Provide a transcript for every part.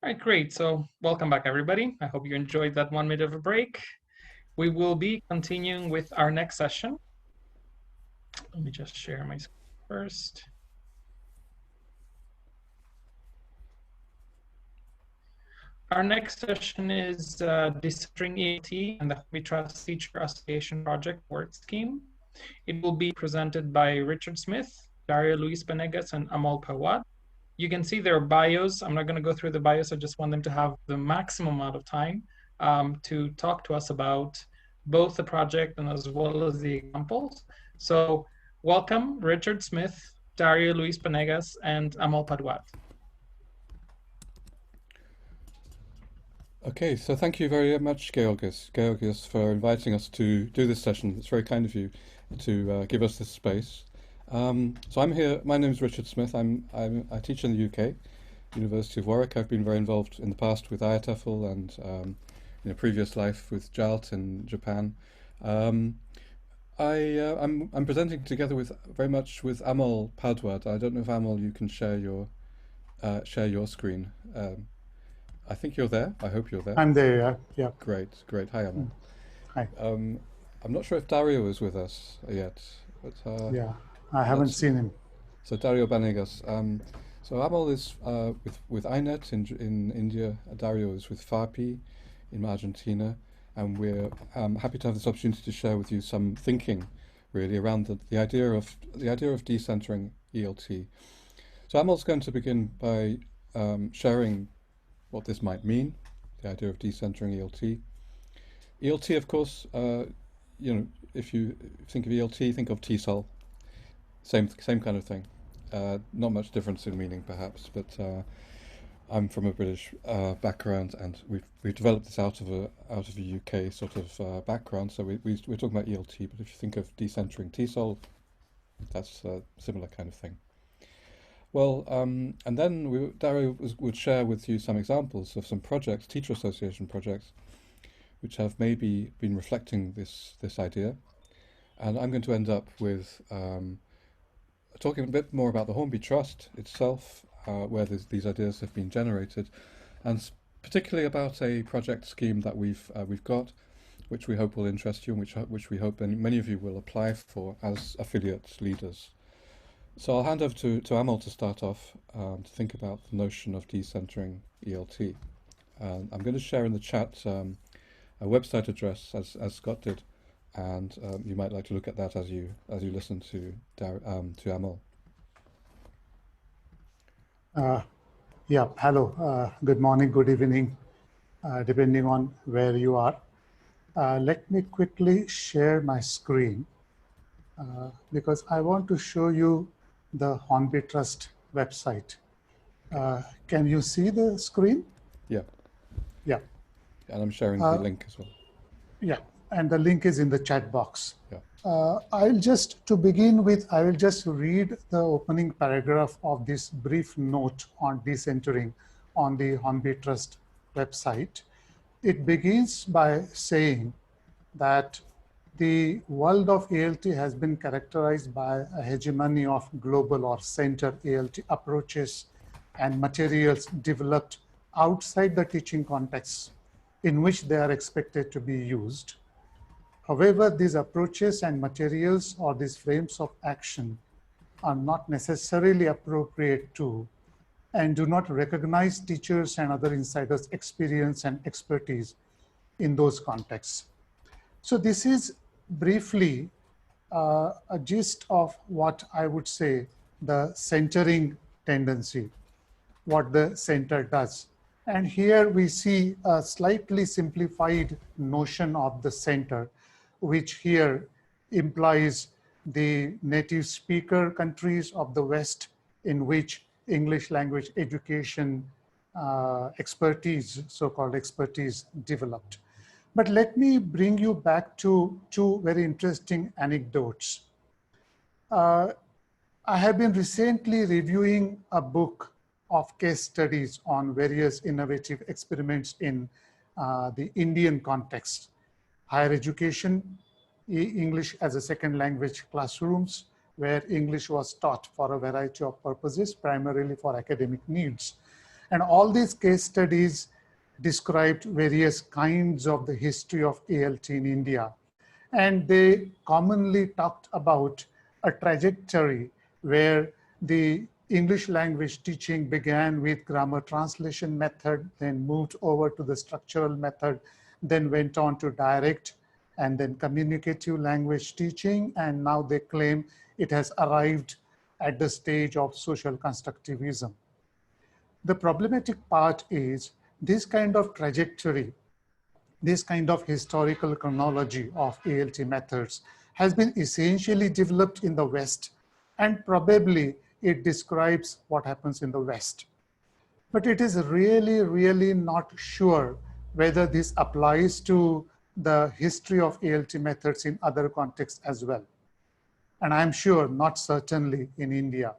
All right, great. So welcome back, everybody. I hope you enjoyed that 1 minute of a break. We will be continuing with our next session. Let me just share my screen first. Our next session is Decentering ELT and the Hornby Trust Teacher Association Project Work Scheme. It will be presented by Richard Smith, Darío Luis Banegas, and Amol Padwad. You can see their bios. I'm not going to go through the bios. I just want them to have the maximum amount of time to talk to us about both the project and as well as the examples. So welcome, Richard Smith, Darío Luis Banegas, and Amol Padwad. Okay, so thank you very much, Georgios, for inviting us to do this session. It's very kind of you to give us this space. So I'm here. My name is Richard Smith. I teach in the UK, University of Warwick. I've been very involved in the past with IATEFL and in a previous life with JALT in Japan. I'm presenting together very much with Amol Padwad. I don't know if Amol you can share your screen. I think you're there. I hope you're there. I'm there, yeah. Great. Hi, Amol. Hi. I'm not sure if Darío is with us yet, but yeah, I haven't seen him. So Darío Banegas. So Amol is with INET in India. Darío is with FAPI in Argentina, and we're happy to have this opportunity to share with you some thinking, really, around the idea of decentering ELT. So Amol's going to begin by sharing what this might mean, the idea of decentering ELT. ELT, of course, if you think of ELT, think of T-cell. Same kind of thing. Not much difference in meaning, perhaps, but I'm from a British background, and we've developed this out of a UK sort of background. So we're talking about ELT, but if you think of decentering T-cell, that's a similar kind of thing. Well, and then Darío would share with you some examples of some projects, teacher association projects, which have maybe been reflecting this idea. And I'm going to end up with talking a bit more about the Hornby Trust itself, where these ideas have been generated, and particularly about a project scheme that we've got, which we hope will interest you, and which we hope many of you will apply for as affiliate leaders. So I'll hand over to Amol to start off to think about the notion of decentering ELT. I'm going to share in the chat a website address as Scott did, and you might like to look at that as you listen to Amol. Yeah, hello, good morning, good evening, depending on where you are. Let me quickly share my screen because I want to show you the Hornby Trust website. Can you see the screen? Yeah. Yeah. And I'm sharing the link as well. Yeah, and the link is in the chat box. Yeah. I will just read the opening paragraph of this brief note on decentering on the Hornby Trust website. It begins by saying that the world of ELT has been characterized by a hegemony of global or center ELT approaches and materials developed outside the teaching context in which they are expected to be used. However, these approaches and materials or these frames of action are not necessarily appropriate to and do not recognize teachers and other insiders' experience and expertise in those contexts. So this is briefly a gist of what I would say the centering tendency, what the center does. And here we see a slightly simplified notion of the center, which here implies the native speaker countries of the West in which English language education expertise, so-called expertise, developed. But let me bring you back to two very interesting anecdotes. I have been recently reviewing a book of case studies on various innovative experiments in the Indian context, higher education, English as a second language classrooms, where English was taught for a variety of purposes, primarily for academic needs. And all these case studies described various kinds of the history of ELT in India. And they commonly talked about a trajectory where the English language teaching began with grammar translation method, then moved over to the structural method, then went on to direct and then communicative language teaching. And now they claim it has arrived at the stage of social constructivism. The problematic part is this kind of trajectory, this kind of historical chronology of ELT methods has been essentially developed in the West, and probably it describes what happens in the West. But it is really, really not sure whether this applies to the history of ELT methods in other contexts as well. And I'm sure not certainly in India,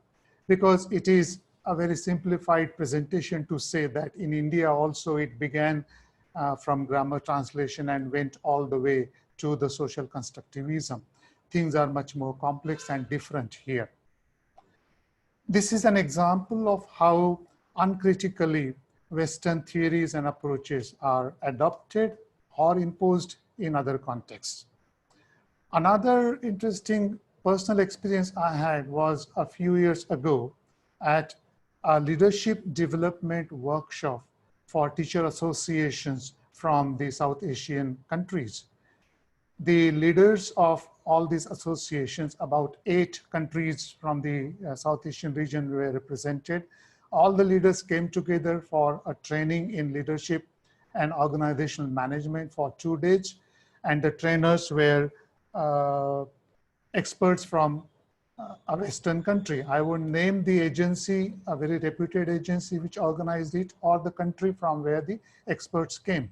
because it is a very simplified presentation to say that in India also it began from grammar translation and went all the way to the social constructivism. Things are much more complex and different here. This is an example of how uncritically Western theories and approaches are adopted or imposed in other contexts. Another interesting personal experience I had was a few years ago at a leadership development workshop for teacher associations from the South Asian countries. The leaders of all these associations, about 8 countries from the South Asian region were represented. All the leaders came together for a training in leadership and organizational management for 2 days. And the trainers were experts from a Western country. I would name the agency, a very reputed agency which organized it, or the country from where the experts came.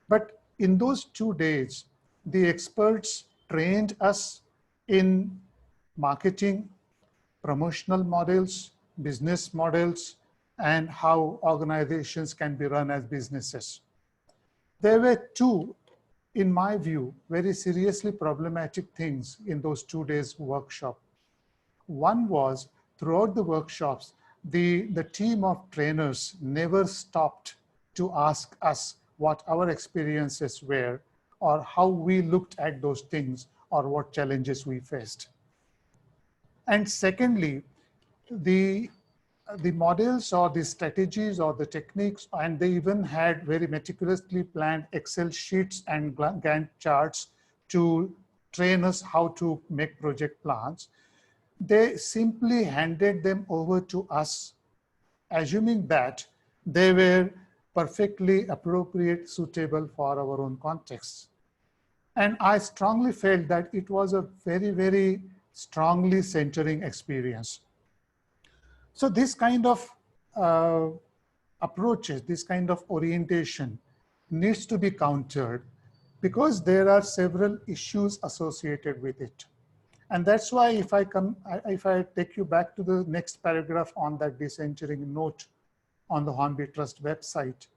But in those 2 days, the experts trained us in marketing, promotional models, business models, and how organizations can be run as businesses. There were 2, in my view, very seriously problematic things in those 2 days workshop. One was, throughout the workshops, the team of trainers never stopped to ask us what our experiences were or how we looked at those things or what challenges we faced. And secondly, the models or the strategies or the techniques, and they even had very meticulously planned Excel sheets and Gantt charts to train us how to make project plans. They simply handed them over to us, assuming that they were perfectly appropriate, suitable for our own context. And I strongly felt that it was a very, very strongly centering experience. So this kind of approaches, this kind of orientation needs to be countered because there are several issues associated with it. And that's why if I take you back to the next paragraph on that Decentering note on the Hornby Trust website,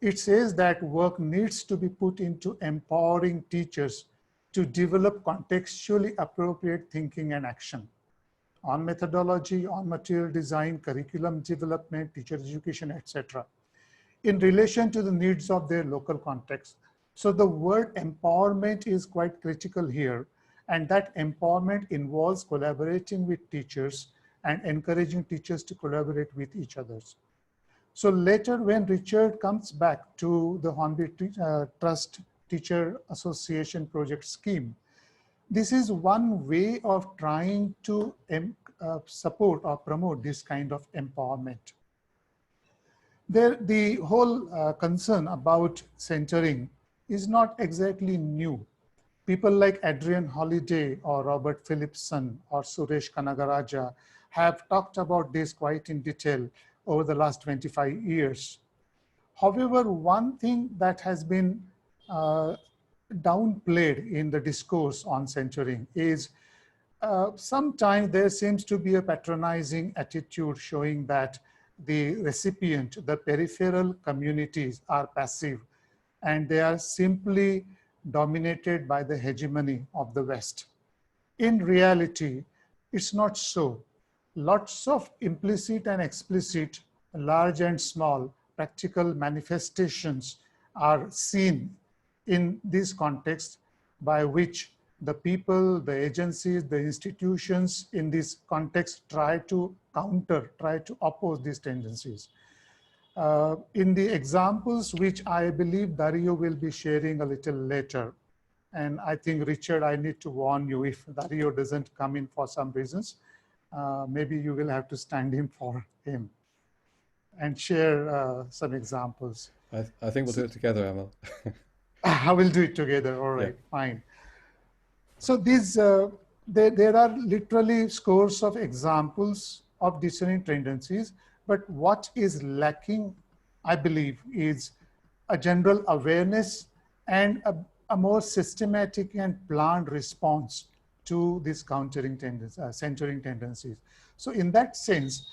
it says that work needs to be put into empowering teachers to develop contextually appropriate thinking and action on methodology, on material design, curriculum development, teacher education, etc., in relation to the needs of their local context. So the word empowerment is quite critical here. And that empowerment involves collaborating with teachers and encouraging teachers to collaborate with each other. So later, when Richard comes back to the Hornby Trust Teacher Association project scheme, this is one way of trying to support or promote this kind of empowerment. The whole concern about centering is not exactly new. People like Adrian Holiday or Robert Phillipson or Suresh Kanagaraja have talked about this quite in detail over the last 25 years. However, one thing that has been downplayed in the discourse on centering is sometimes there seems to be a patronizing attitude showing that the recipient, the peripheral communities are passive and they are simply dominated by the hegemony of the West. In reality, it's not so. Lots of implicit and explicit large and small practical manifestations are seen in this context by which the people, the agencies, the institutions in this context try to counter, try to oppose these tendencies. In the examples which I believe Darío will be sharing a little later, and I think, Richard, I need to warn you, if Darío doesn't come in for some reasons, maybe you will have to stand in for him and share some examples. I think we'll do it together, Amol. I will do it together. All right, Yeah. fine. So these, there are literally scores of examples of discerning tendencies, but what is lacking, I believe, is a general awareness and a more systematic and planned response to these countering tendencies, centering tendencies. So in that sense,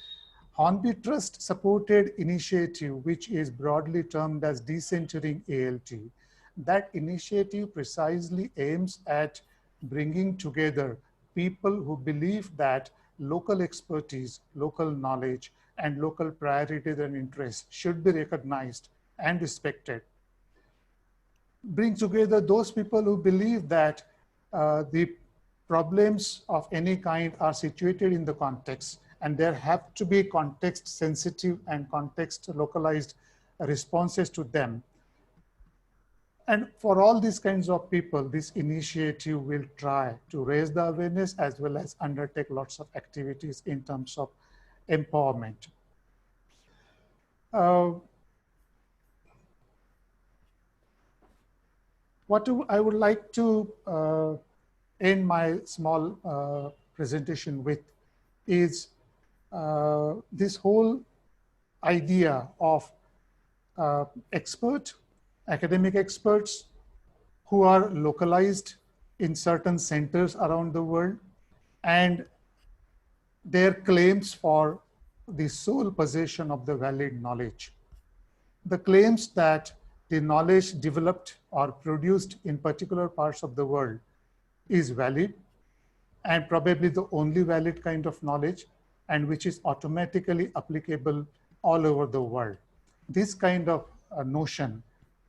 Hornby Trust supported initiative, which is broadly termed as Decentering ELT. That initiative precisely aims at bringing together people who believe that local expertise, local knowledge, and local priorities and interests should be recognized and respected. Bring together those people who believe that the problems of any kind are situated in the context, and there have to be context sensitive and context localized responses to them. And for all these kinds of people, this initiative will try to raise the awareness as well as undertake lots of activities in terms of empowerment. What I would like to end my small presentation with is this whole idea of academic experts who are localized in certain centers around the world, and their claims for the sole possession of the valid knowledge. The claims that the knowledge developed or produced in particular parts of the world is valid and probably the only valid kind of knowledge, and which is automatically applicable all over the world. This kind of notion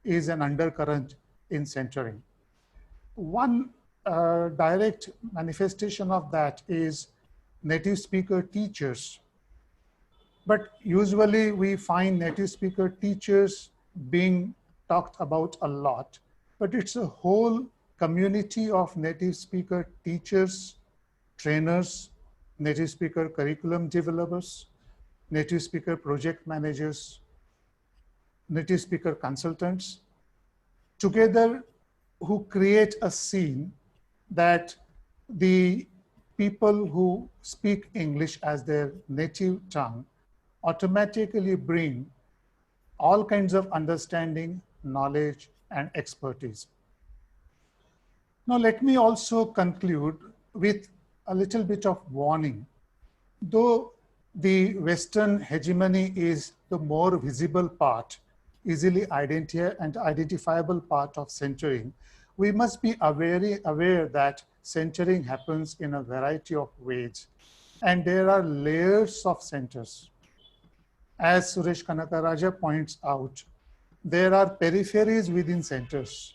is an undercurrent in centering. One direct manifestation of that is native speaker teachers. But usually we find native speaker teachers being talked about a lot, but it's a whole community of native speaker teachers, trainers, native speaker curriculum developers, native speaker project managers, native speaker consultants, together who create a scene that the people who speak English as their native tongue automatically bring all kinds of understanding, knowledge, and expertise. Now, let me also conclude with a little bit of warning. Though the Western hegemony is the more visible part, easily identifiable part of centering, we must be aware that centering happens in a variety of ways. And there are layers of centers. As Suresh Kanakaraja points out, there are peripheries within centers,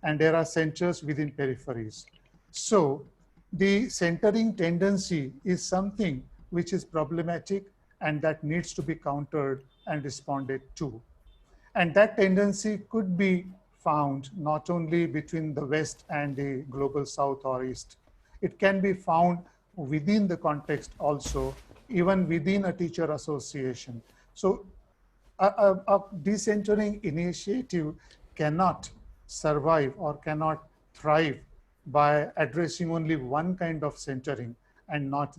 and there are centers within peripheries. So the centering tendency is something which is problematic and that needs to be countered and responded to. And that tendency could be found not only between the West and the global South or East. It can be found within the context also, even within a teacher association. So a decentering initiative cannot survive or cannot thrive by addressing only one kind of centering and not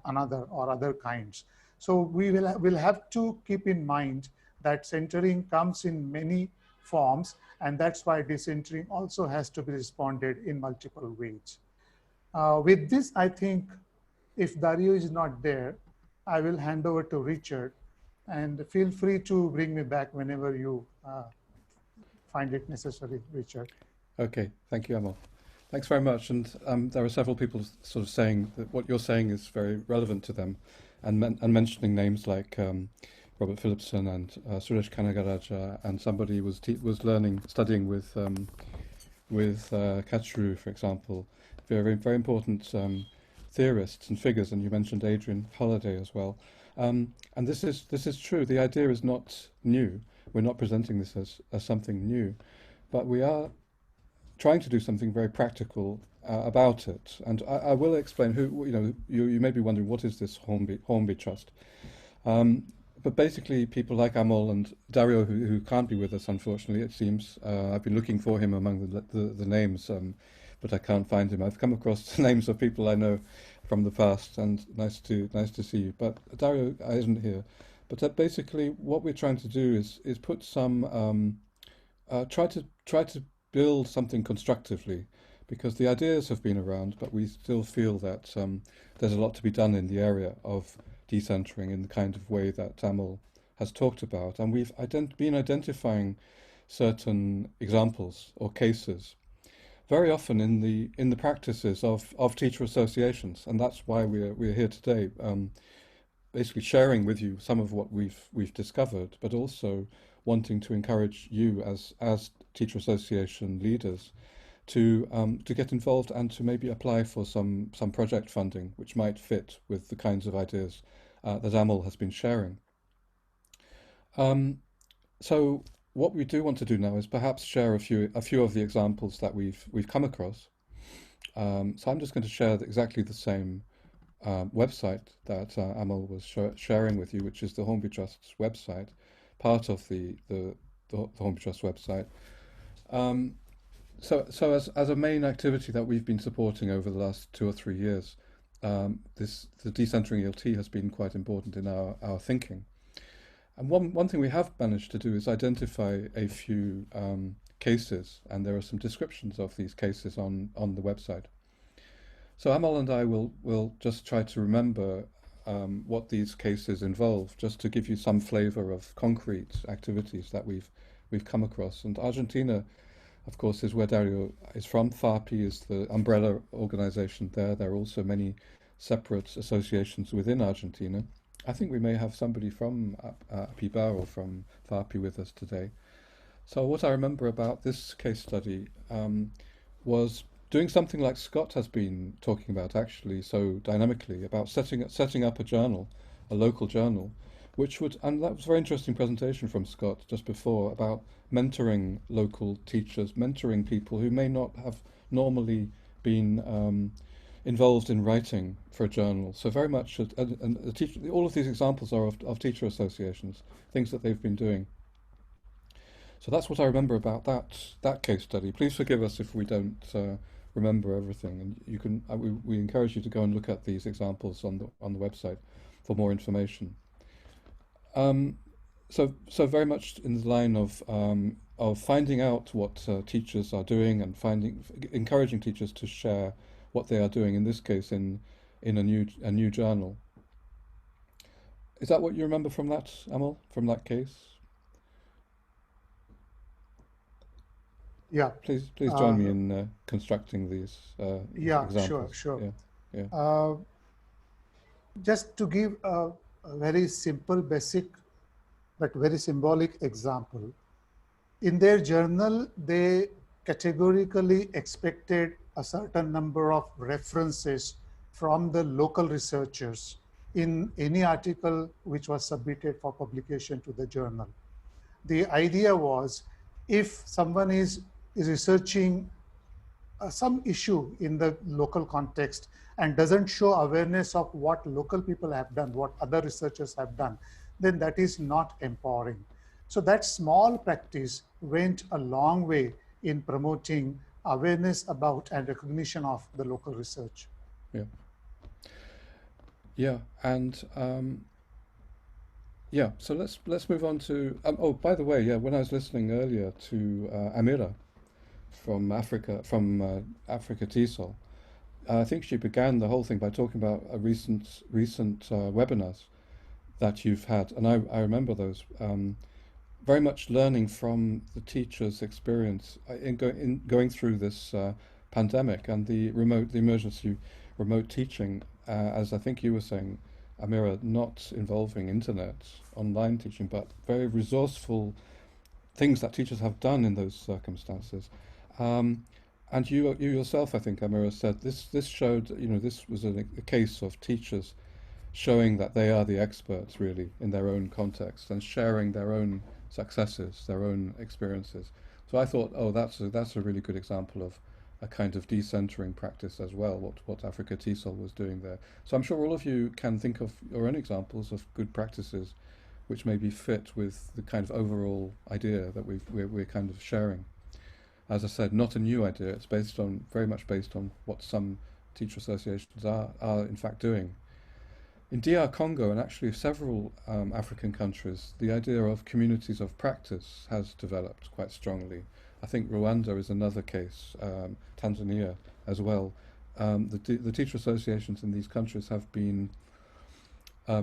another or other kinds. So we'll have to keep in mind that centering comes in many forms, and that's why decentering also has to be responded in multiple ways. With this, I think if Darío is not there, I will hand over to Richard, and feel free to bring me back whenever you find it necessary, Richard. Okay, thank you, Amol. Thanks very much. And there are several people sort of saying that what you're saying is very relevant to them, and mentioning names like Robert Philipson and Suresh Kanagaraja, and somebody was studying with Kachru, for example, very important theorists and figures, and you mentioned Adrian Holiday as well. And this is true. The idea is not new. We're not presenting this as something new, but we are trying to do something very practical about it. And I will explain who, you may be wondering, what is this Hornby Trust? But basically, people like Amol and Darío, who can't be with us, unfortunately, it seems. I've been looking for him among the names, but I can't find him. I've come across the names of people I know from the past, and nice to see you. But Darío isn't here. But basically, what we're trying to do is put some try to build something constructively, because the ideas have been around, but we still feel that there's a lot to be done in the area of decentering in the kind of way that Amol has talked about, and we've been identifying certain examples or cases very often in the practices of teacher associations, and that's why we're here today, basically sharing with you some of what we've discovered, but also wanting to encourage you as teacher association leaders to get involved and to maybe apply for some project funding which might fit with the kinds of ideas that Amol has been sharing. So what we do want to do now is perhaps share a few of the examples that we've come across. So I'm just going to share exactly the same website that Amol was sharing with you, which is the Hornby Trust's website, part of the Hornby Trust website. So as a main activity that we've been supporting over the last 2 or 3 years, the Decentering ELT has been quite important in our thinking. And one thing we have managed to do is identify a few cases, and there are some descriptions of these cases on the website. So Amol and I will just try to remember what these cases involve, just to give you some flavor of concrete activities that we've come across. And Argentina, of course, is where Darío is from. FARPI is the umbrella organization there. There are also many separate associations within Argentina. I think we may have somebody from PIBA or from FARPI with us today. So what I remember about this case study was doing something like Scott has been talking about, actually, so dynamically, about setting up a journal, a local journal, and that was a very interesting presentation from Scott just before about mentoring local teachers, mentoring people who may not have normally been involved in writing for a journal. So very much, all of these examples are of teacher associations, things that they've been doing. So that's what I remember about that case study. Please forgive us if we don't remember everything, and you can. We encourage you to go and look at these examples on the website for more information. So very much in the line of finding out what teachers are doing and encouraging teachers to share what they are doing. In this case, in a new journal. Is that what you remember from that, Amol, from that case? Yeah. Please join me in constructing these examples. Sure. Yeah. Just to give a very simple, basic, but very symbolic example. In their journal, they categorically expected a certain number of references from the local researchers in any article which was submitted for publication to the journal. The idea was, if someone is researching some issue in the local context and doesn't show awareness of what local people have done, what other researchers have done, then that is not empowering. So that small practice went a long way in promoting awareness about and recognition of the local research. Yeah, and so let's move on to. Oh, by the way, when I was listening earlier to Amira from Africa TESOL, I think she began the whole thing by talking about a recent webinars that you've had, and I remember those. Very much learning from the teacher's experience in going through this pandemic and the emergency remote teaching, as I think you were saying, Amira, not involving internet, online teaching, but very resourceful things that teachers have done in those circumstances. Um, and you yourself, I think, Amira, said this showed, this was a case of teachers showing that they are the experts really in their own context and sharing their own successes, their own experiences. So I thought, oh, that's a really good example of a kind of decentering practice as well, what Africa TESOL was doing there. So I'm sure all of you can think of your own examples of good practices which maybe fit with the kind of overall idea that we're kind of sharing. As I said, not a new idea. It's very much based on what some teacher associations are in fact doing. In DR Congo and actually several African countries, the idea of communities of practice has developed quite strongly. I think Rwanda is another case, Tanzania as well. The teacher associations in these countries have been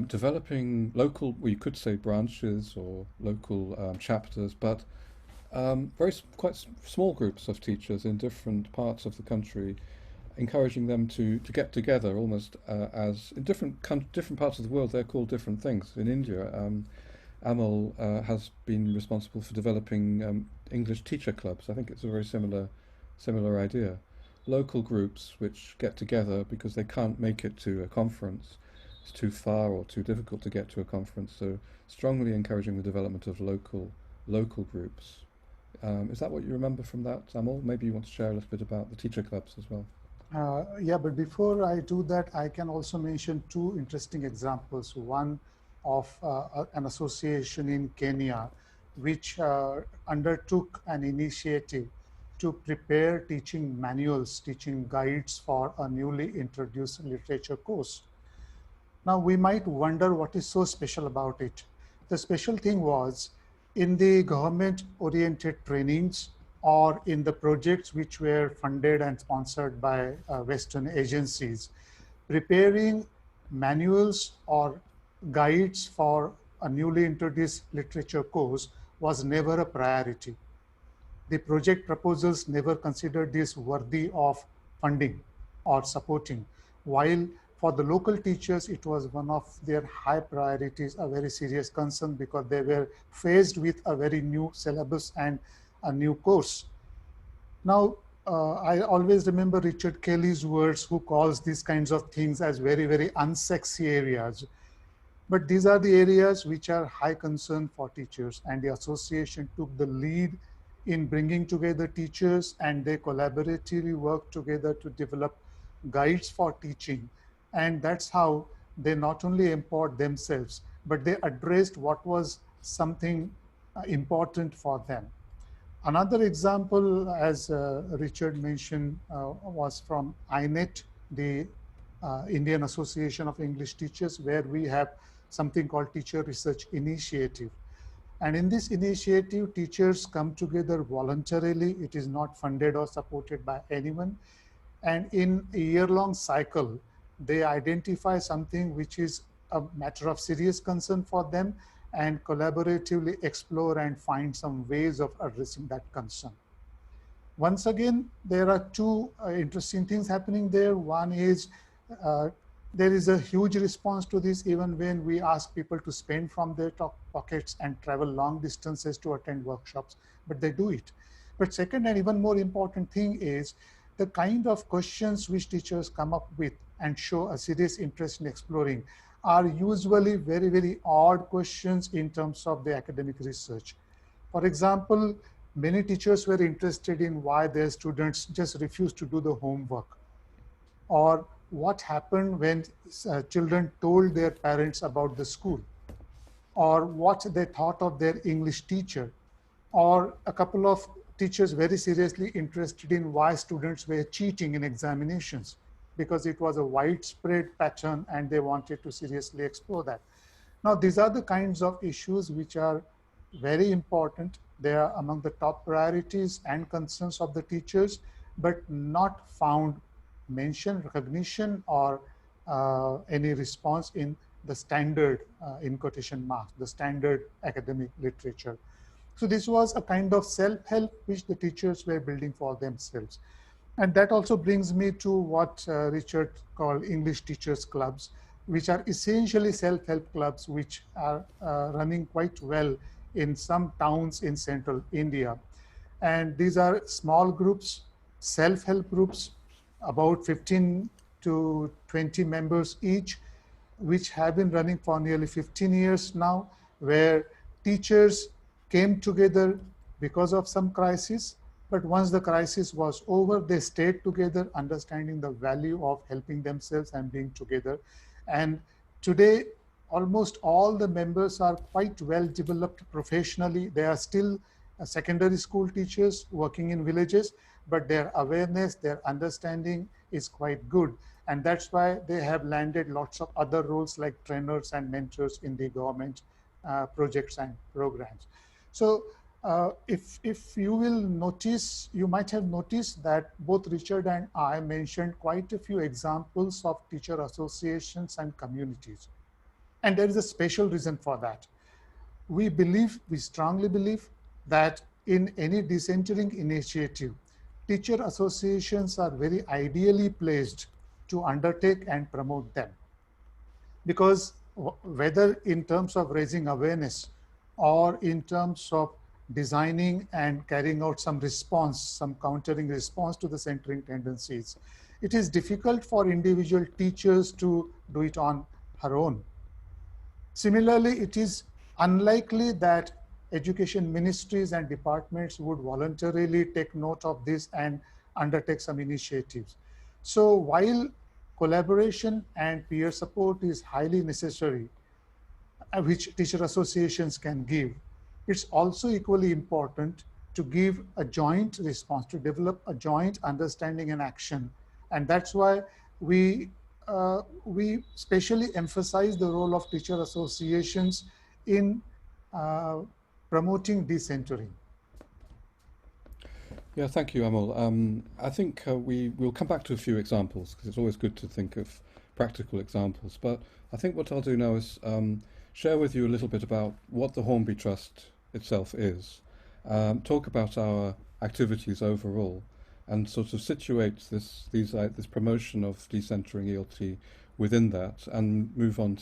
developing local, well, you could say branches or local chapters, but quite small groups of teachers in different parts of the country, encouraging them to get together almost as in different parts of the world they're called different things. In India, Amol has been responsible for developing English teacher clubs. I think it's a very similar idea. Local groups which get together because they can't make it to a conference. It's too far or too difficult to get to a conference. So strongly encouraging the development of local groups. Is that what you remember from that, Amol? Maybe you want to share a little bit about the teacher clubs as well. Yeah, but before I do that, I can also mention two interesting examples. One of an association in Kenya, which undertook an initiative to prepare teaching manuals, teaching guides for a newly introduced literature course. Now, we might wonder what is so special about it. The special thing was in the government-oriented trainings or in the projects which were funded and sponsored by Western agencies, preparing manuals or guides for a newly introduced literature course was never a priority. The project proposals never considered this worthy of funding or supporting, while for the local teachers, it was one of their high priorities, a very serious concern because they were faced with a very new syllabus and a new course. Now, I always remember Richard Kelly's words, who calls these kinds of things as very, very unsexy areas. But these are the areas which are high concern for teachers, and the association took the lead in bringing together teachers, and they collaboratively worked together to develop guides for teaching. And that's how they not only empowered themselves, but they addressed what was something important for them. Another example, as Richard mentioned, was from INET, the Indian Association of English Teachers, where we have something called Teacher Research Initiative. And in this initiative, teachers come together voluntarily. It is not funded or supported by anyone. And in a year-long cycle, they identify something which is a matter of serious concern for them and collaboratively explore and find some ways of addressing that concern. Once again, there are two interesting things happening there. One is there is a huge response to this, even when we ask people to spend from their pockets and travel long distances to attend workshops, but they do it. But second, and even more important thing is the kind of questions which teachers come up with and show a serious interest in exploring are usually very, very odd questions in terms of the academic research. For example, many teachers were interested in why their students just refused to do the homework, or what happened when children told their parents about the school, or what they thought of their English teacher, or a couple of teachers very seriously interested in why students were cheating in examinations, because it was a widespread pattern and they wanted to seriously explore that. Now, these are the kinds of issues which are very important. They are among the top priorities and concerns of the teachers, but not found mention, recognition, or any response in the standard, in quotation marks, the standard academic literature. So this was a kind of self-help which the teachers were building for themselves. And that also brings me to what Richard called English Teachers Clubs. which are essentially self-help clubs, which are running quite well in some towns in central India. And these are small groups, self-help groups, about 15 to 20 members each, which have been running for nearly 15 years now, where teachers came together because of some crisis. But once the crisis was over, they stayed together, understanding the value of helping themselves and being together. And today, almost all the members are quite well developed professionally. They are still secondary school teachers working in villages, but their awareness, their understanding is quite good. And that's why they have landed lots of other roles like trainers and mentors in the government projects and programs. So if you will notice, you might have noticed that both Richard and I mentioned quite a few examples of teacher associations and communities. And there is a special reason for that. We strongly believe that in any decentering initiative, teacher associations are very ideally placed to undertake and promote them. Because whether in terms of raising awareness or in terms of designing and carrying out some response, some countering response to the centering tendencies, it is difficult for individual teachers to do it on her own. Similarly, it is unlikely that education ministries and departments would voluntarily take note of this and undertake some initiatives. So while collaboration and peer support is highly necessary, which teacher associations can give, it's also equally important to give a joint response, to develop a joint understanding and action. And that's why we specially emphasize the role of teacher associations in promoting decentering. Yeah, thank you, Amol. I think we'll come back to a few examples because it's always good to think of practical examples. But I think what I'll do now is share with you a little bit about what the Hornby Trust itself is, talk about our activities overall, and sort of situate this promotion of decentering ELT within that, and move on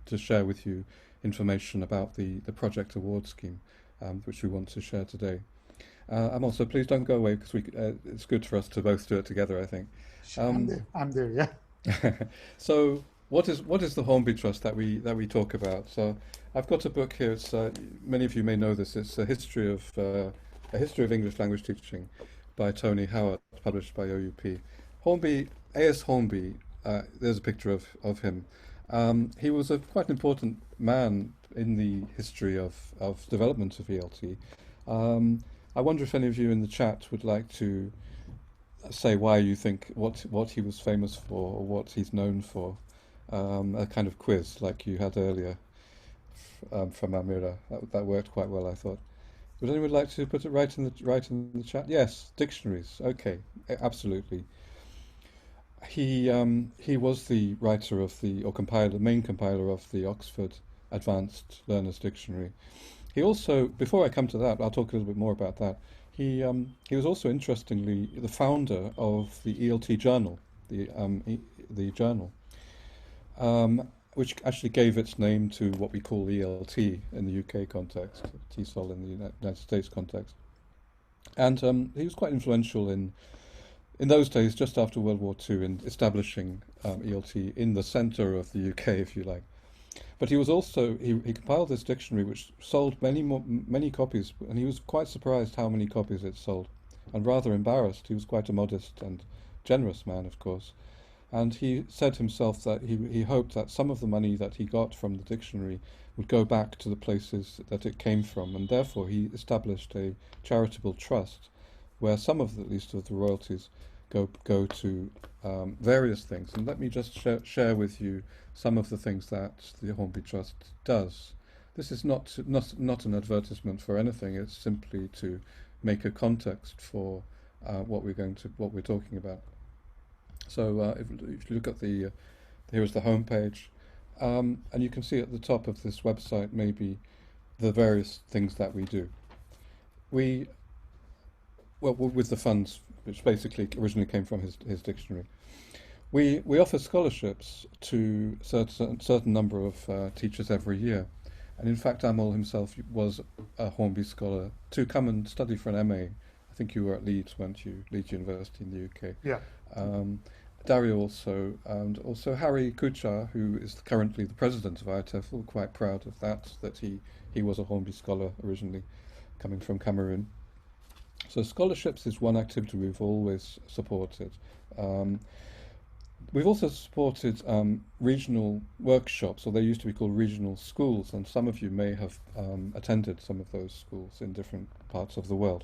to share with you information about the project award scheme, which we want to share today. And also, please don't go away because it's good for us to both do it together, I think. I'm there, yeah. So what is the Hornby Trust that we talk about? So I've got a book here. It's many of you may know this. It's a history of English language teaching by Tony Howard, published by OUP. Hornby, A.S. Hornby. There's a picture of him. He was quite an important man in the history of development of ELT. I wonder if any of you in the chat would like to say why you think what he was famous for or what he's known for. A kind of quiz like you had earlier from Amira. That worked quite well, I thought. Would anyone like to put it right in the chat? Yes, dictionaries. Okay, absolutely. He was the writer of main compiler of the Oxford Advanced Learners Dictionary. He also, before I come to that, I'll talk a little bit more about that. He was also, interestingly, the founder of the ELT journal, the journal, which actually gave its name to what we call ELT in the UK context, TESOL in the United States context. And he was quite influential in those days, just after World War II, in establishing ELT in the centre of the UK, if you like. But he was also, he compiled this dictionary which sold many copies, and he was quite surprised how many copies it sold, and rather embarrassed. He was quite a modest and generous man, of course. And he said himself that he hoped that some of the money that he got from the dictionary would go back to the places that it came from, and therefore he established a charitable trust where some of at least of the royalties go to various things. And let me just share with you some of the things that the Hornby Trust does. This is not an advertisement for anything. It's simply to make a context for what we're talking about. So if you look at here is the homepage, and you can see at the top of this website maybe the various things that we do. Well, with the funds, which basically originally came from his dictionary. We offer scholarships to certain number of teachers every year, and in fact, Amol himself was a Hornby scholar to come and study for an MA. I think you were at Leeds, weren't you? Leeds University in the UK. Yeah. Darío also, and also Harry Kuchar, who is currently the president of ITF. We're quite proud of that he was a Hornby scholar originally, coming from Cameroon. So scholarships is one activity we've always supported. We've also supported regional workshops, or they used to be called regional schools, and some of you may have attended some of those schools in different parts of the world.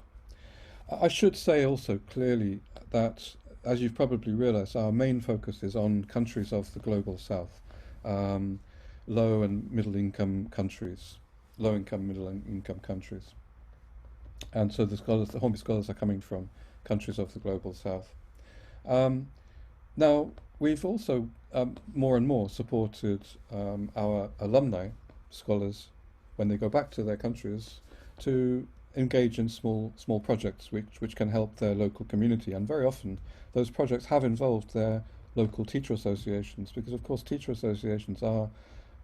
I should say also clearly that, as you've probably realized, our main focus is on countries of the global south, low and middle income countries, low income, middle income countries. And so the Hornby scholars are coming from countries of the global south. Now, we've also more and more supported our alumni scholars when they go back to their countries to engage in small projects which can help their local community, and very often those projects have involved their local teacher associations, because of course teacher associations are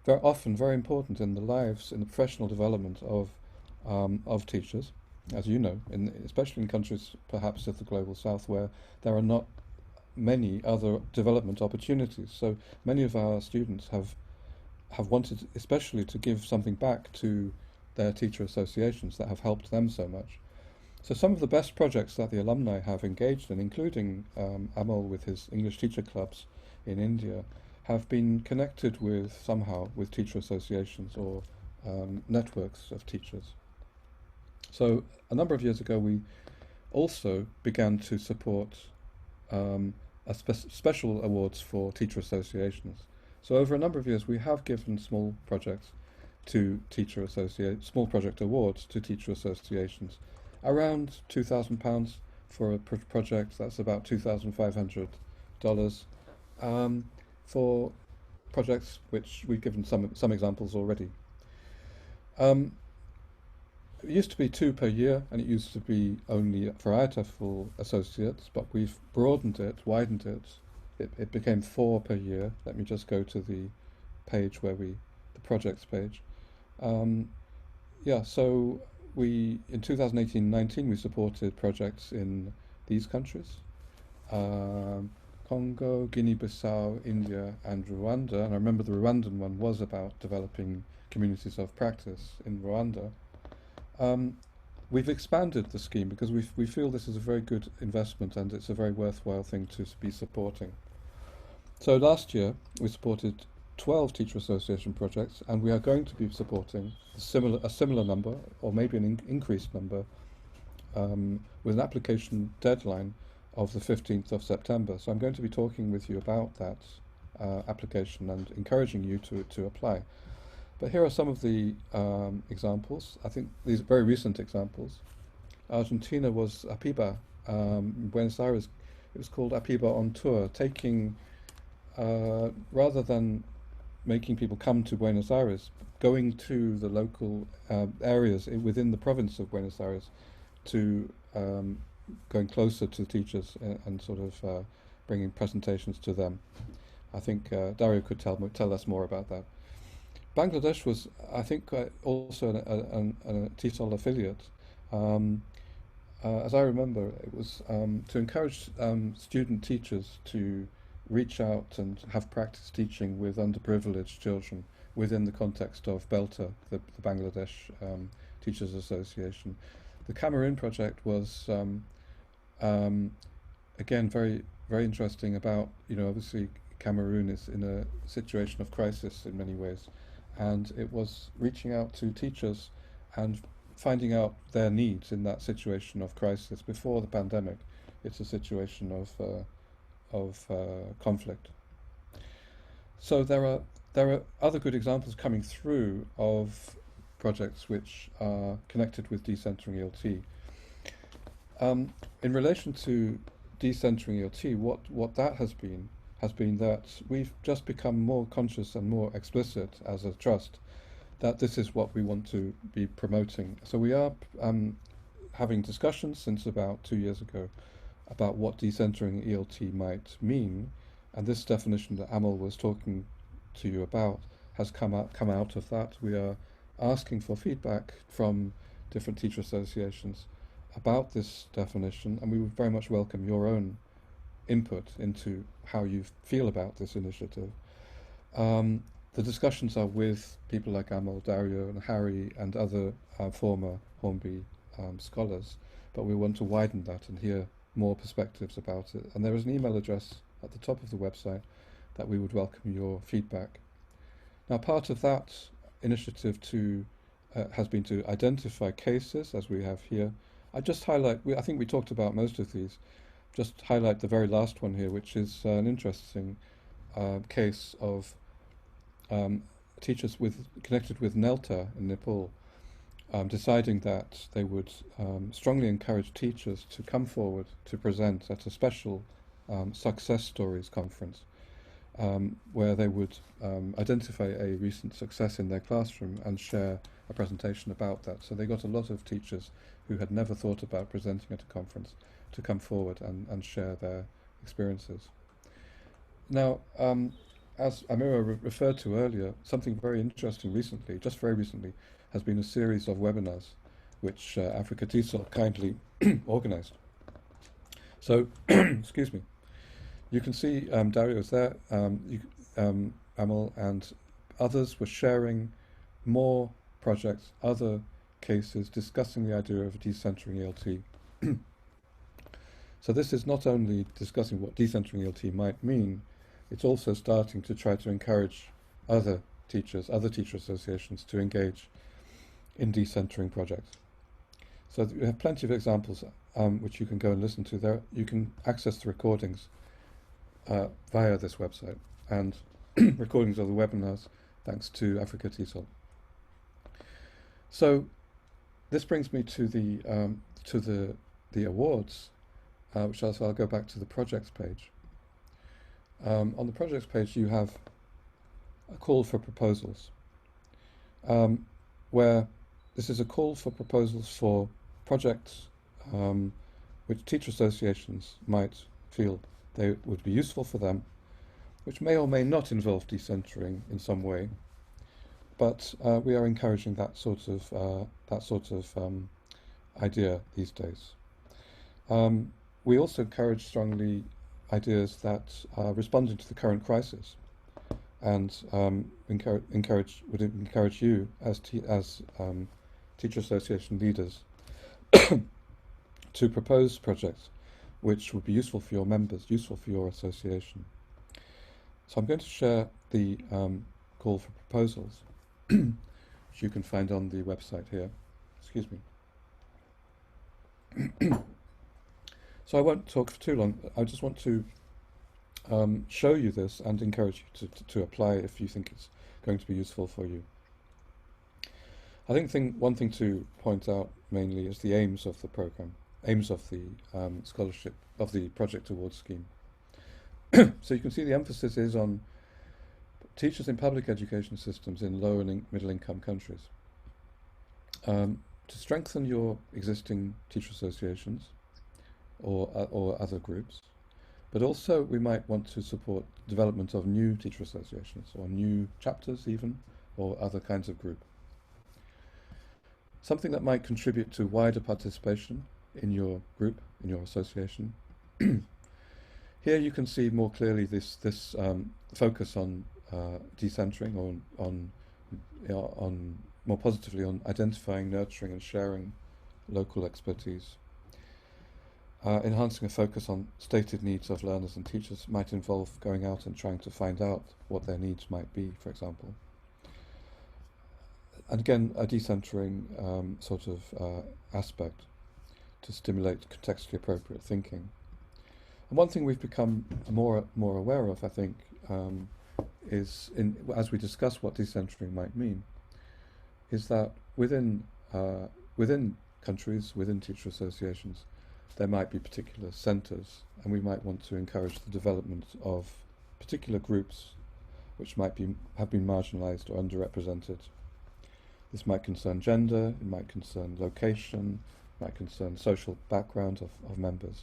very often very important in the lives, in the professional development of teachers, as you know, especially in countries perhaps of the global south where there are not many other development opportunities. So many of our students have wanted especially to give something back to their teacher associations that have helped them so much. So some of the best projects that the alumni have engaged in, including Amol with his English teacher clubs in India, have been connected with somehow with teacher associations or networks of teachers. So a number of years ago we also began to support special awards for teacher associations. So over a number of years we have given small projects to small project awards to teacher associations. Around £2,000 for a project, that's about $2,500 for projects which we've given some examples already. It used to be 2 per year, and it used to be only for IATF associates, but we've broadened it, widened it. It became 4 per year. Let me just go to the page where the projects page. So in 2018-19 we supported projects in these countries, Congo, Guinea-Bissau, India and Rwanda. And I remember the Rwandan one was about developing communities of practice in Rwanda. We've expanded the scheme because we feel this is a very good investment and it's a very worthwhile thing to be supporting. So last year we supported 12 teacher association projects, and we are going to be supporting a similar number, or maybe an increased number, with an application deadline of the 15th of September. So I'm going to be talking with you about that application and encouraging you to apply. But here are some of the examples. I think these are very recent examples. Argentina was APIBA. In Buenos Aires, it was called APIBA on Tour, taking, rather than making people come to Buenos Aires, going to the local areas within the province of Buenos Aires to going closer to teachers and sort of bringing presentations to them. I think Darío could tell us more about that. Bangladesh was, I think, also a TESOL affiliate. As I remember, it was to encourage student teachers to reach out and have practice teaching with underprivileged children within the context of BELTA, the Bangladesh Teachers Association. The Cameroon project was, again, very, very interesting about, obviously Cameroon is in a situation of crisis in many ways, and it was reaching out to teachers and finding out their needs in that situation of crisis. Before the pandemic, it's a situation of conflict. So there are other good examples coming through of projects which are connected with Decentering ELT. In relation to Decentering ELT, what that has been that we've just become more conscious and more explicit as a trust that this is what we want to be promoting. So we are having discussions since about 2 years ago about what Decentering ELT might mean, And this definition that Amol was talking to you about has come out of that. We are asking for feedback from different teacher associations about this definition, and we would very much welcome your own input into how you feel about this initiative. The discussions are with people like Amol, Darío, and Harry, and other former Hornby scholars, but we want to widen that and hear more perspectives about it. And there is an email address at the top of the website that we would welcome your feedback. Now, part of that initiative has been to identify cases, as we have here. I just highlight, I think we talked about most of these, just highlight the very last one here, which is an interesting case of teachers connected with Nelta in Nepal deciding that they would strongly encourage teachers to come forward to present at a special success stories conference where they would identify a recent success in their classroom and share a presentation about that. So they got a lot of teachers who had never thought about presenting at a conference to come forward and share their experiences. Now, as Amira referred to earlier, something very interesting recently, just very recently, has been a series of webinars which Africa TESOL kindly organized. So, excuse me, you can see Darío was there, Amol and others were sharing more projects, other cases, discussing the idea of decentering ELT. So this is not only discussing what decentering ELT might mean, it's also starting to try to encourage other teachers, other teacher associations to engage in decentering projects. So we have plenty of examples which you can go and listen to there. You can access the recordings via this website, and recordings of the webinars thanks to Africa TESOL. So this brings me to the awards, which I'll go back to the projects page. On the projects page you have a call for proposals, where this is a call for proposals for projects which teacher associations might feel they would be useful for them, which may or may not involve decentering in some way, but we are encouraging that sort of idea these days. We also encourage strongly ideas that are responding to the current crisis, and would encourage you as teacher association leaders to propose projects which would be useful for your members, useful for your association. So I'm going to share the call for proposals, which you can find on the website here. Excuse me. So I won't talk for too long. I just want to show you this and encourage you to apply if you think it's going to be useful for you. I think one thing to point out mainly is the aims of the program, aims of the scholarship, of the project award scheme. So you can see the emphasis is on teachers in public education systems in low and middle income countries. To strengthen your existing teacher associations or other groups, but also we might want to support development of new teacher associations or new chapters even, or other kinds of group. Something that might contribute to wider participation in your group, in your association. Here you can see more clearly this focus on decentering, or on more positively on identifying, nurturing and sharing local expertise. Enhancing a focus on stated needs of learners and teachers might involve going out and trying to find out what their needs might be, for example. And again, a decentering sort of aspect to stimulate contextually appropriate thinking. And one thing we've become more aware of, I think, is as we discuss what decentering might mean, is that within countries, within teacher associations, there might be particular centres, and we might want to encourage the development of particular groups which might have been marginalised or underrepresented. This might concern gender, it might concern location, it might concern social background of members.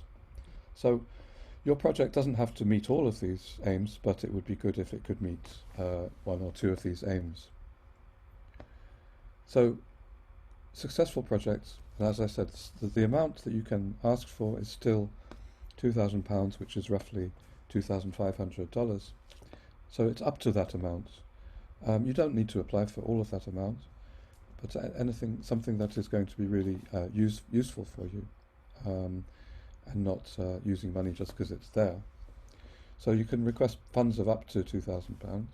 So Your project doesn't have to meet all of these aims, but it would be good if it could meet one or two of these aims. So, successful projects, and as I said, the amount that you can ask for is still £2,000, which is roughly $2,500. So it's up to that amount. You don't need to apply for all of that amount, but something that is going to be really useful for you, and not using money just because it's there. So you can request funds of up to £2,000.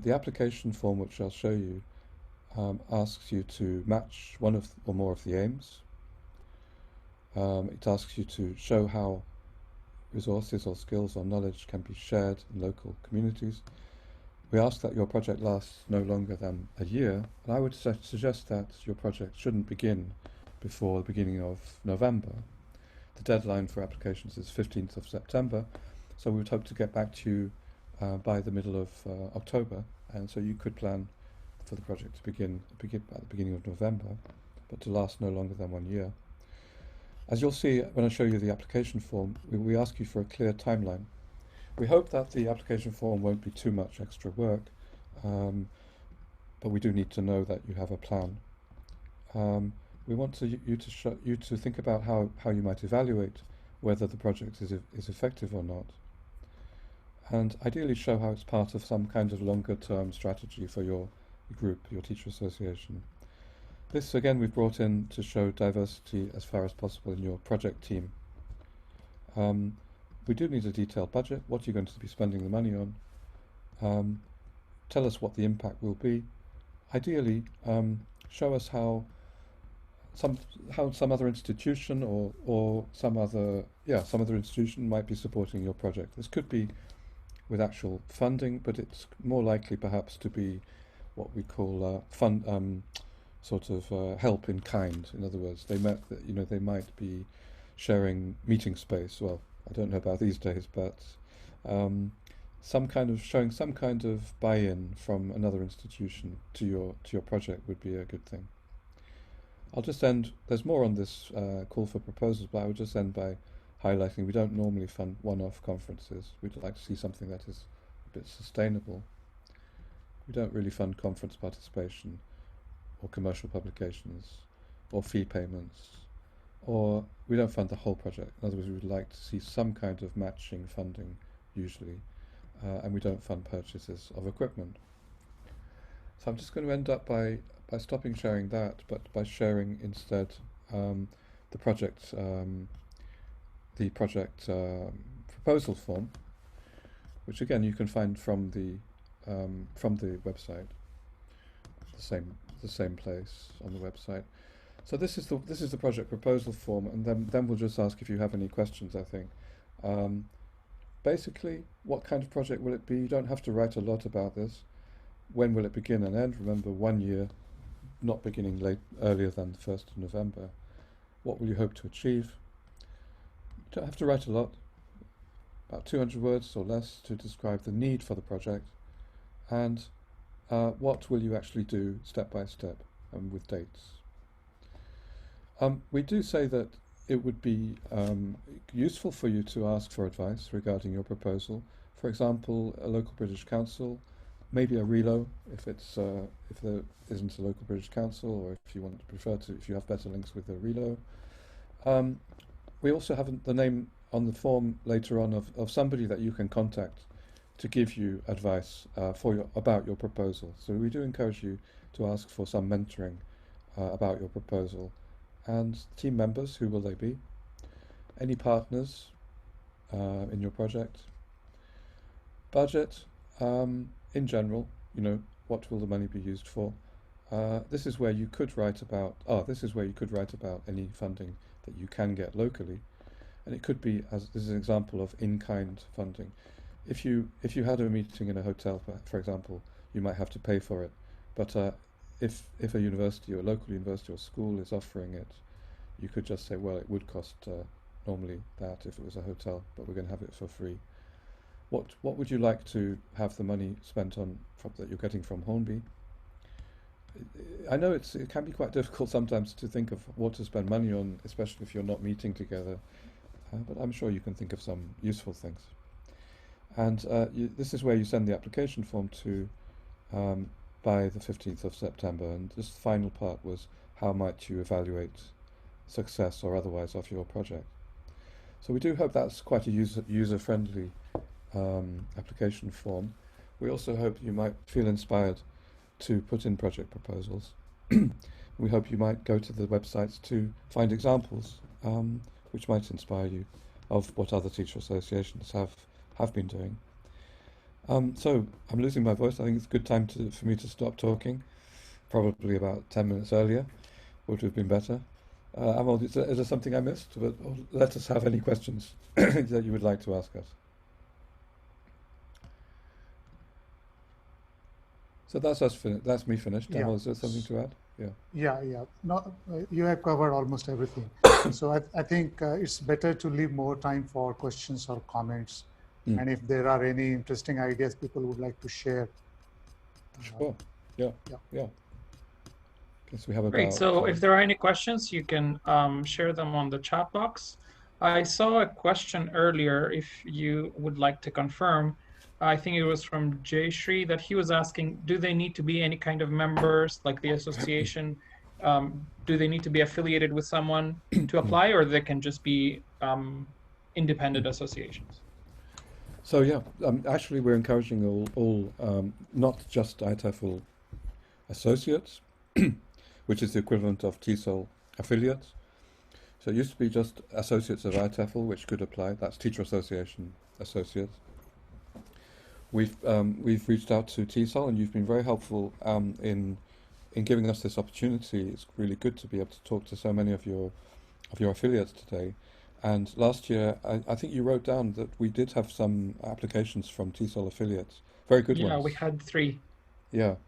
The application form, which I'll show you, asks you to match one of or more of the aims. It asks you to show how resources or skills or knowledge can be shared in local communities. We ask that your project lasts no longer than a year, and I would suggest that your project shouldn't begin before the beginning of November. The deadline for applications is 15th of September, so we would hope to get back to you by the middle of October, and so you could plan for the project to begin at the beginning of November, but to last no longer than 1 year. As you'll see when I show you the application form, we ask you for a clear timeline. We hope that the application form won't be too much extra work, but we do need to know that you have a plan. We want you to think about how you might evaluate whether the project is effective or not, and ideally show how it's part of some kind of longer-term strategy for your group, your teacher association. This again we've brought in to show diversity as far as possible in your project team. We do need a detailed budget. What you're going to be spending the money on. Tell us what the impact will be. Ideally, show us how some other institution or some other institution might be supporting your project. This could be with actual funding, but it's more likely perhaps to be what we call help in kind. In other words, they might be sharing meeting space. Well, I don't know about these days, but showing some kind of buy-in from another institution to your project would be a good thing. I'll just end. There's more on this call for proposals, but I would just end by highlighting we don't normally fund one-off conferences. We'd like to see something that is a bit sustainable. We don't really fund conference participation or commercial publications or fee payments, or we don't fund the whole project. In other words, we would like to see some kind of matching funding usually, and we don't fund purchases of equipment. So I'm just going to end up by stopping sharing that, but by sharing instead the project proposal form, which again you can find from the website, the same place on the website. So this is the project proposal form, and then we'll just ask if you have any questions. I think basically, what kind of project will it be? You don't have to write a lot about this. When will it begin and end? Remember, 1 year, not beginning earlier than the 1st of November. What will you hope to achieve? You don't have to write a lot, about 200 words or less to describe the need for the project, and what will you actually do step by step and with dates. We do say that it would be useful for you to ask for advice regarding your proposal. For example, a local British council, maybe a relo if there isn't a local British council, or if you have better links with a relo. We also have the name on the form later on of somebody that you can contact to give you advice about your proposal. So we do encourage you to ask for some mentoring about your proposal. And team members, who will they be? Any partners in your project? Budget, in general, what will the money be used for? This is where you could write about any funding that you can get locally, and it could be, this is an example of in-kind funding. If you had a meeting in a hotel, for example, you might have to pay for it, but if a university or a local university or school is offering it, you could just say, well, it would cost normally that if it was a hotel, but we're going to have it for free. What would you like to have the money spent on that you're getting from Hornby? I know it can be quite difficult sometimes to think of what to spend money on, especially if you're not meeting together. but I'm sure you can think of some useful things. And this is where you send the application form to by the 15th of September. And this final part was how might you evaluate success or otherwise of your project. So we do hope that's quite a user-friendly application form. We also hope you might feel inspired to put in project proposals. We hope you might go to the websites to find examples which might inspire you of what other teacher associations have been doing. So I'm losing my voice. I think it's a good time for me to stop talking. Probably about 10 minutes earlier would have been better. Amol, is there something I missed? But let us have any questions that you would like to ask us. So that's us. That's me finished. Yeah. Amol, is there something to add? Yeah. Yeah. No, you have covered almost everything. So I think it's better to leave more time for questions or comments. And if there are any interesting ideas people would like to share. Sure. Yeah. Guess we have about. Great. So if there are any questions, you can share them on the chat box. I saw a question earlier, if you would like to confirm. I think it was from Jay Shri that he was asking, do they need to be any kind of members, like the association? Do they need to be affiliated with someone to apply, or they can just be independent associations? So yeah, actually we're encouraging all not just ITEFL associates, which is the equivalent of TESOL affiliates. So it used to be just associates of ITEFL, which could apply. That's Teacher Association associates. We've reached out to TESOL, and you've been very helpful in giving us this opportunity. It's really good to be able to talk to so many of your affiliates today. And last year, I think you wrote down that we did have some applications from TESOL affiliates, very good ones. Yeah, we had 3. Yeah, it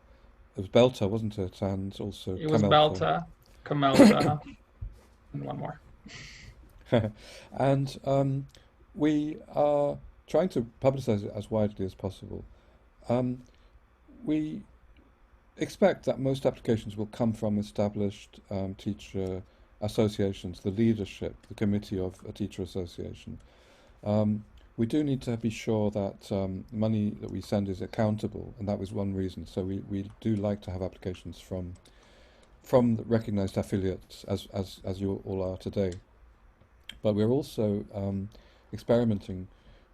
was Belta, wasn't it? And also it was Belta, Camelta, and one more. And we are trying to publicize it as widely as possible. We expect that most applications will come from established teacher associations, the leadership, the committee of a teacher association. We do need to be sure that money that we send is accountable, and that was one reason. So we do like to have applications from the recognized affiliates, as you all are today. But we're also experimenting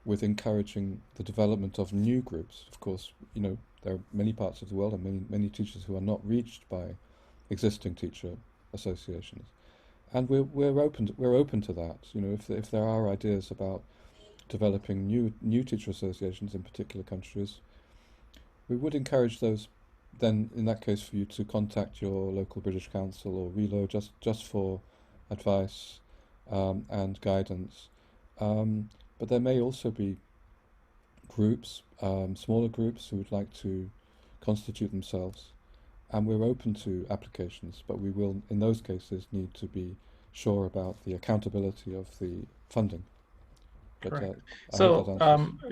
with encouraging the development of new groups. Of course, there are many parts of the world and many teachers who are not reached by existing teacher associations. And we're open to that. If there are ideas about developing new teacher associations in particular countries, we would encourage those. Then, in that case, for you to contact your local British Council or RELO just for advice and guidance. But there may also be groups, smaller groups, who would like to constitute themselves. And we're open to applications, but we will, in those cases, need to be sure about the accountability of the funding. Correct. So,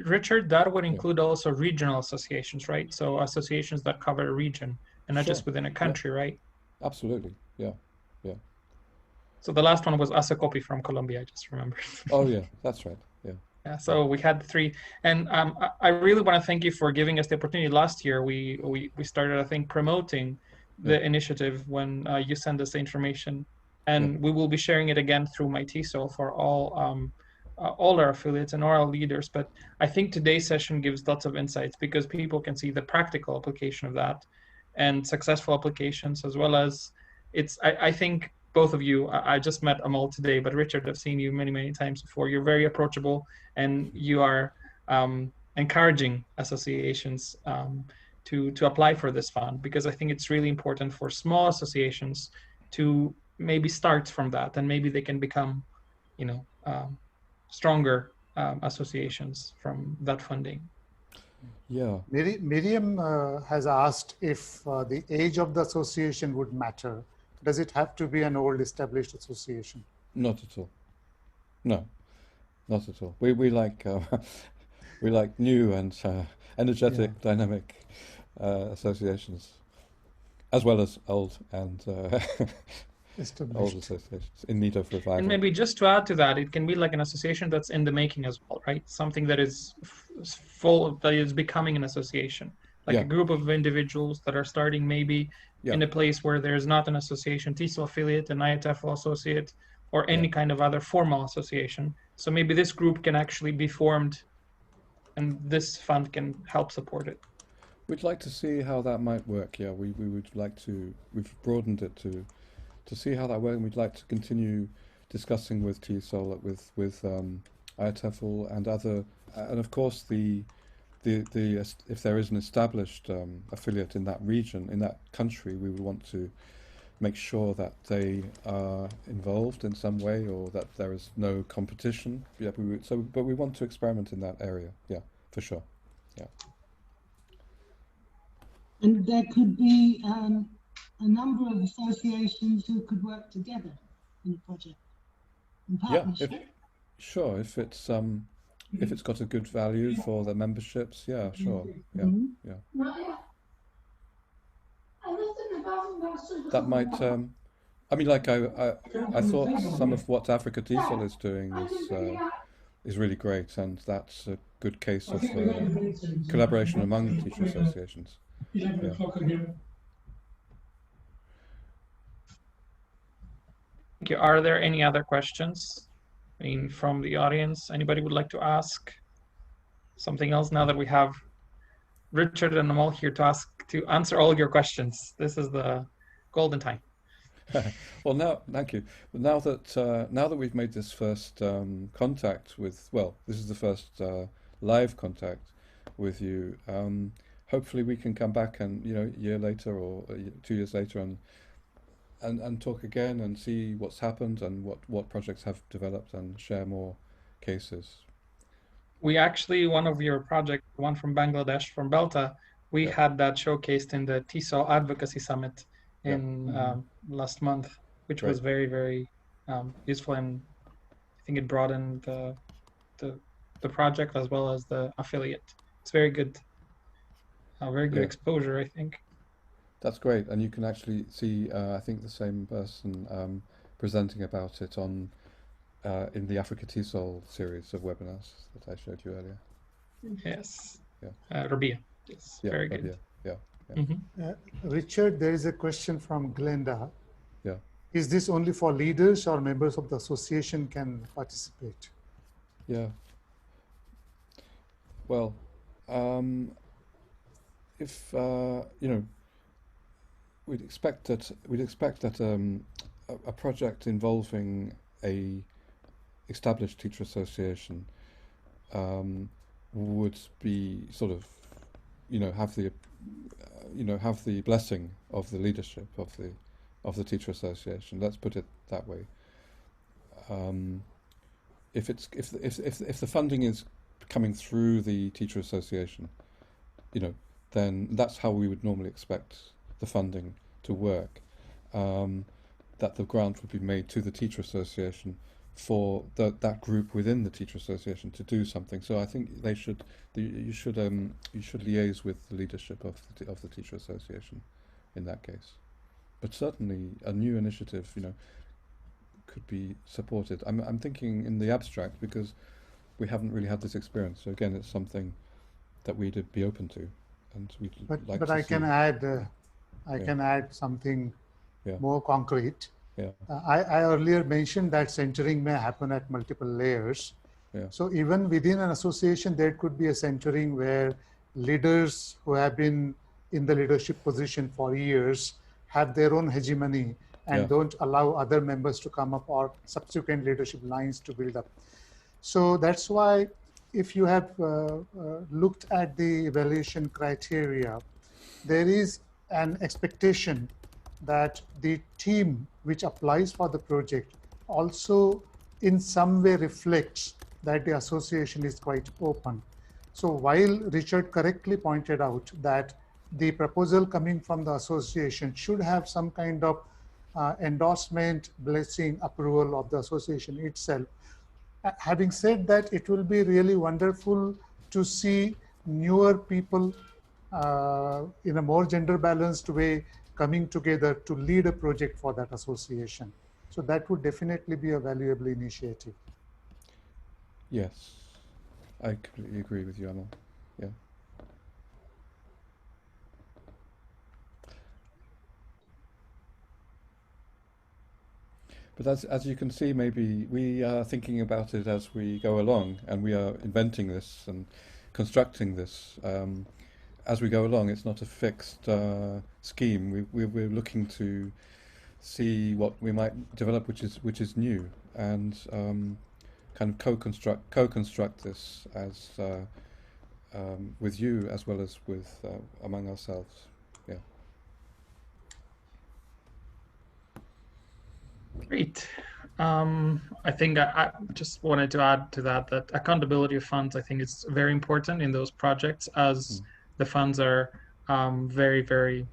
Richard, that would include also regional associations, right? So associations that cover a region and not just within a country, right? Absolutely, yeah. So the last one was Asakopi from Colombia, I just remembered. Oh yeah, that's right, yeah. So we had 3, and I really want to thank you for giving us the opportunity. Last year, we started, I think, promoting the initiative when you sent us the information, and we will be sharing it again through my TESOL for all our affiliates and all our leaders. But I think today's session gives lots of insights because people can see the practical application of that and successful applications, as well as I think both of you, I just met Amol today, but Richard, I've seen you many times before. You're very approachable, and you are encouraging associations to apply for this fund, because I think it's really important for small associations to maybe start from that, and maybe they can become, stronger associations from that funding. Yeah. Miriam has asked if the age of the association would matter. Does it have to be an old established association? Not at all. No, not at all. We like we like new and energetic, dynamic associations, as well as old and old associations in need of revival. And maybe just to add to that, it can be like an association that's in the making as well, right? Something that is that is becoming an association, like a group of individuals that are starting maybe in a place where there's not an association, TESOL affiliate, an IATEFL associate, or any kind of other formal association. So maybe this group can actually be formed and this fund can help support it. We'd like to see how that might work. Yeah, we would like to, we've broadened it to see how that works, and we'd like to continue discussing with TESOL, with IATEFL and other, and of course if there is an established affiliate in that region, in that country, we would want to make sure that they are involved in some way, or that there is no competition. Yeah, but we want to experiment in that area. Yeah, for sure. Yeah. And there could be a number of associations who could work together in the project, in partnership. Sure, if it's got a good value for the memberships, yeah, sure, yeah, That might, I mean, like I thought some of what Africa TESOL is doing is really great, and that's a good case of collaboration among teacher associations. Yeah. Thank you. Are there any other questions? I mean, from the audience, anybody would like to ask something else now that we have Richard and Amol here to answer all your questions? This is the golden time. Well, now, thank you. But now that we've made this first contact with, well, this is the first live contact with you. Hopefully, we can come back and a year later or 2 years later and talk again and see what's happened and what projects have developed and share more cases. We actually, one of your projects, one from Bangladesh, from Belta, we had that showcased in the TESOL Advocacy Summit in last month, which was very, very useful, and I think it broadened the project as well as the affiliate. It's very good, very good exposure, I think. That's great, and you can actually see, I think, the same person presenting about it on in the Africa TESOL series of webinars that I showed you earlier. Yes. Rabia. Yes. Very good. Rabia. Yeah. Richard, there is a question from Glenda. Yeah. Is this only for leaders or members of the association can participate? Yeah. Well, if we'd expect that a project involving a established teacher association would be sort of have the blessing of the leadership of the teacher association. Let's put it that way. If the funding is coming through the teacher association, then that's how we would normally expect the funding to work. That the grant would be made to the teacher association for that group within the teacher association to do something. So I think you should liaise with the leadership of the teacher association in that case. But certainly a new initiative, could be supported. I'm thinking in the abstract because we haven't really had this experience. So again, it's something that we'd be open to, and we'd like to see. I can add. I can add something more concrete. Yeah. I earlier mentioned that centering may happen at multiple layers. Yeah. So even within an association, there could be a centering where leaders who have been in the leadership position for years have their own hegemony and don't allow other members to come up or subsequent leadership lines to build up. So that's why if you have looked at the evaluation criteria, there is an expectation that the team which applies for the project also in some way reflects that the association is quite open. So while Richard correctly pointed out that the proposal coming from the association should have some kind of endorsement, blessing, approval of the association itself. Having said that, it will be really wonderful to see newer people in a more gender balanced way coming together to lead a project for that association. So that would definitely be a valuable initiative. Yes, I completely agree with you, Amol. Yeah. But as you can see, maybe we are thinking about it as we go along, and we are inventing this and constructing this as we go along. It's not a fixed scheme. We're looking to see what we might develop, which is new, and kind of co-construct this as with you as well as with among ourselves. Yeah. Great. I think I just wanted to add to that accountability of funds, I think, is very important in those projects, as the funds are very, very,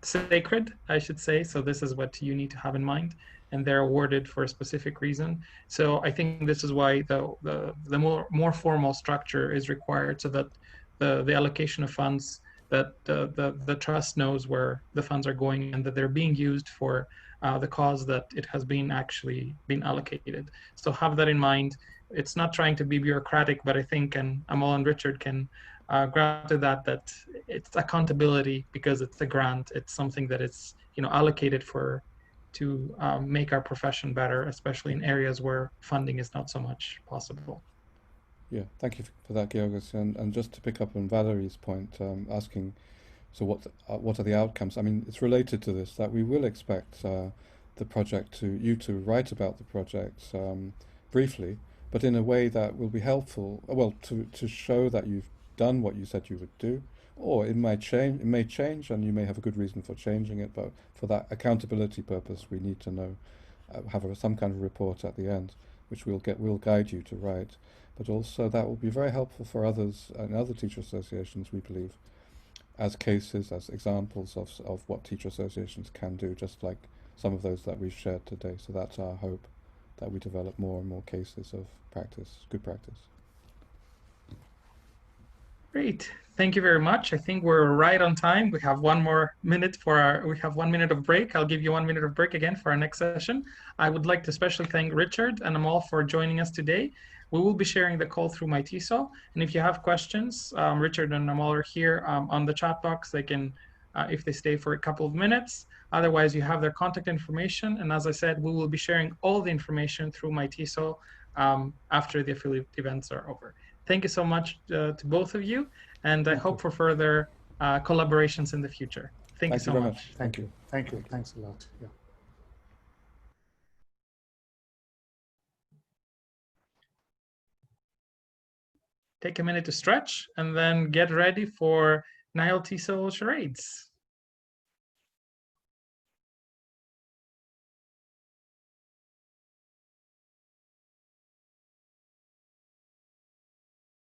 sacred, I should say. So this is what you need to have in mind, and they're awarded for a specific reason. So I think this is why the more formal structure is required, so that the allocation of funds, that the trust knows where the funds are going and that they're being used for the cause that it has been actually been allocated. So have that in mind. It's not trying to be bureaucratic, but I think, and Amol and Richard can grant to that it's accountability, because it's a grant. It's something that it's allocated to make our profession better, especially in areas where funding is not so much possible. Yeah, thank you for that, Georgos. And just to pick up on Valerie's point, asking, so what are the outcomes? I mean, it's related to this, that we will expect the project you to write about the project briefly, but in a way that will be helpful. Well, to show that you've done what you said you would do, or it may change, and you may have a good reason for changing it. But for that accountability purpose, we need to know, have some kind of report at the end, which we'll guide you to write. But also that will be very helpful for others and other teacher associations, we believe, as cases, as examples of what teacher associations can do, just like some of those that we've shared today. So that's our hope, that we develop more and more cases of practice, good practice. Great. Thank you very much. I think we're right on time. We have 1 more minute we have 1 minute of break. I'll give you 1 minute of break again for our next session. I would like to especially thank Richard and Amol for joining us today. We will be sharing the call through MyTESOL. And if you have questions, Richard and Amol are here on the chat box. They can, if they stay for a couple of minutes. Otherwise, you have their contact information. And as I said, we will be sharing all the information through MyTESOL after the affiliate events are over. Thank you so much to both of you, and I hope for further collaborations in the future. Thank you so much. Thank you. Thank you. Thanks a lot. Yeah. Take a minute to stretch, and then get ready for Nile TESOL charades.